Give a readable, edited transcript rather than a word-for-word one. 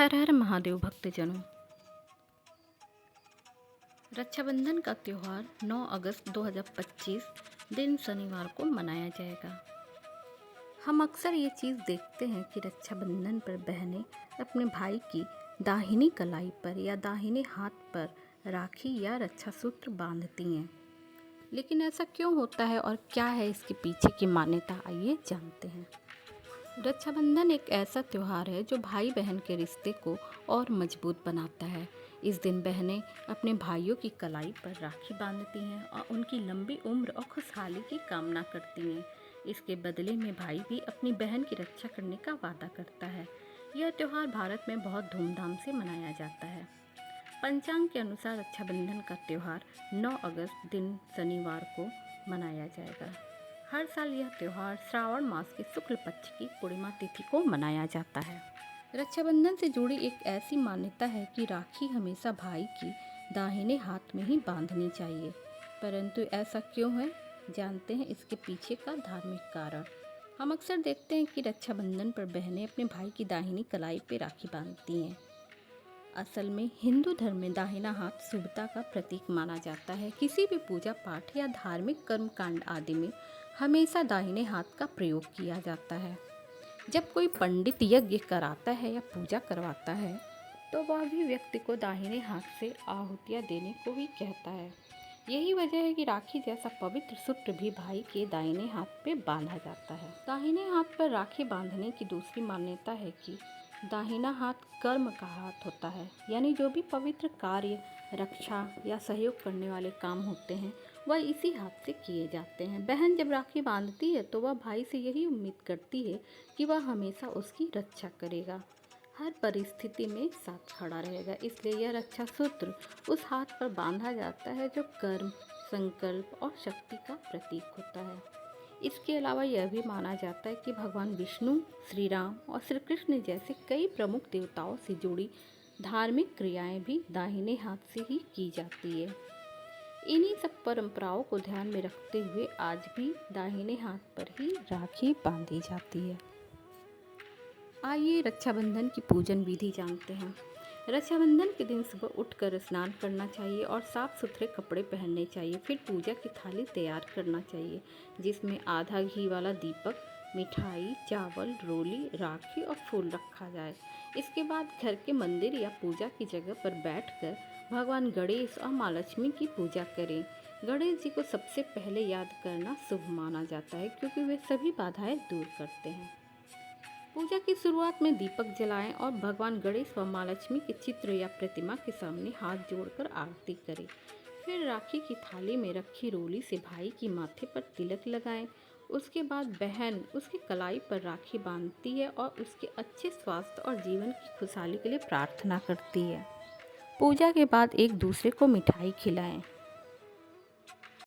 हर हर महादेव भक्तजनों। रक्षाबंधन का त्यौहार 9 अगस्त 2025 दिन शनिवार को मनाया जाएगा। हम अक्सर ये चीज़ देखते हैं कि रक्षाबंधन पर बहनें अपने भाई की दाहिनी कलाई पर या दाहिने हाथ पर राखी या रक्षा सूत्र बांधती हैं। लेकिन ऐसा क्यों होता है और क्या है इसके पीछे की मान्यता, आइए जानते हैं। रक्षाबंधन एक ऐसा त्यौहार है जो भाई बहन के रिश्ते को और मजबूत बनाता है। इस दिन बहनें अपने भाइयों की कलाई पर राखी बांधती हैं और उनकी लंबी उम्र और खुशहाली की कामना करती हैं। इसके बदले में भाई भी अपनी बहन की रक्षा करने का वादा करता है। यह त्यौहार भारत में बहुत धूमधाम से मनाया जाता है। पंचांग के अनुसार रक्षाबंधन का त्यौहार 9 अगस्त दिन शनिवार को मनाया जाएगा। हर साल यह त्यौहार श्रावण मास के शुक्ल पक्ष की पूर्णिमा तिथि को मनाया जाता है। रक्षाबंधन से जुड़ी एक ऐसी मान्यता है कि राखी हमेशा भाई की दाहिने हाथ में ही बांधनी चाहिए। परंतु ऐसा क्यों है, जानते हैं इसके पीछे का धार्मिक कारण। हम अक्सर देखते हैं कि रक्षाबंधन पर बहनें अपने भाई की दाहिनी कलाई पर राखी बांधती हैं। असल में हिंदू धर्म में दाहिना हाथ शुभता का प्रतीक माना जाता है। किसी भी पूजा पाठ या धार्मिक कर्मकांड आदि में हमेशा दाहिने हाथ का प्रयोग किया जाता है। जब कोई पंडित यज्ञ कराता है या पूजा करवाता है तो वह भी व्यक्ति को दाहिने हाथ से आहुतियाँ देने को ही कहता है। यही वजह है कि राखी जैसा पवित्र सूत्र भी भाई के दाहिने हाथ पे बांधा जाता है। दाहिने हाथ पर राखी बांधने की दूसरी मान्यता है कि दाहिना हाथ कर्म का हाथ होता है, यानी जो भी पवित्र कार्य, रक्षा या सहयोग करने वाले काम होते हैं वह इसी हाथ से किए जाते हैं। बहन जब राखी बांधती है तो वह भाई से यही उम्मीद करती है कि वह हमेशा उसकी रक्षा करेगा, हर परिस्थिति में साथ खड़ा रहेगा। इसलिए यह रक्षा सूत्र उस हाथ पर बांधा जाता है जो कर्म, संकल्प और शक्ति का प्रतीक होता है। इसके अलावा यह भी माना जाता है कि भगवान विष्णु, श्री राम और श्री कृष्ण जैसे कई प्रमुख देवताओं से जुड़ी धार्मिक क्रियाएं भी दाहिने हाथ से ही की जाती है। इन्हीं सब परंपराओं को ध्यान में रखते हुए आज भी दाहिने हाथ पर ही राखी बांधी जाती है। आइए रक्षाबंधन की पूजन विधि जानते हैं। रक्षाबंधन के दिन सुबह उठकर स्नान करना चाहिए और साफ सुथरे कपड़े पहनने चाहिए। फिर पूजा की थाली तैयार करना चाहिए जिसमें आधा घी वाला दीपक, मिठाई, चावल, रोली, राखी और फूल रखा जाए। इसके बाद घर के मंदिर या पूजा की जगह पर बैठकर भगवान गणेश और माँ लक्ष्मी की पूजा करें। गणेश जी को सबसे पहले याद करना शुभ माना जाता है क्योंकि वे सभी बाधाएं दूर करते हैं। पूजा की शुरुआत में दीपक जलाएं और भगवान गणेश व माँ लक्ष्मी के चित्र या प्रतिमा के सामने हाथ जोड़कर आरती करें। फिर राखी की थाली में रखी रोली से भाई की माथे पर तिलक लगाएं। उसके बाद बहन उसकी कलाई पर राखी बांधती है और उसके अच्छे स्वास्थ्य और जीवन की खुशहाली के लिए प्रार्थना करती है। पूजा के बाद एक दूसरे को मिठाई खिलाएं।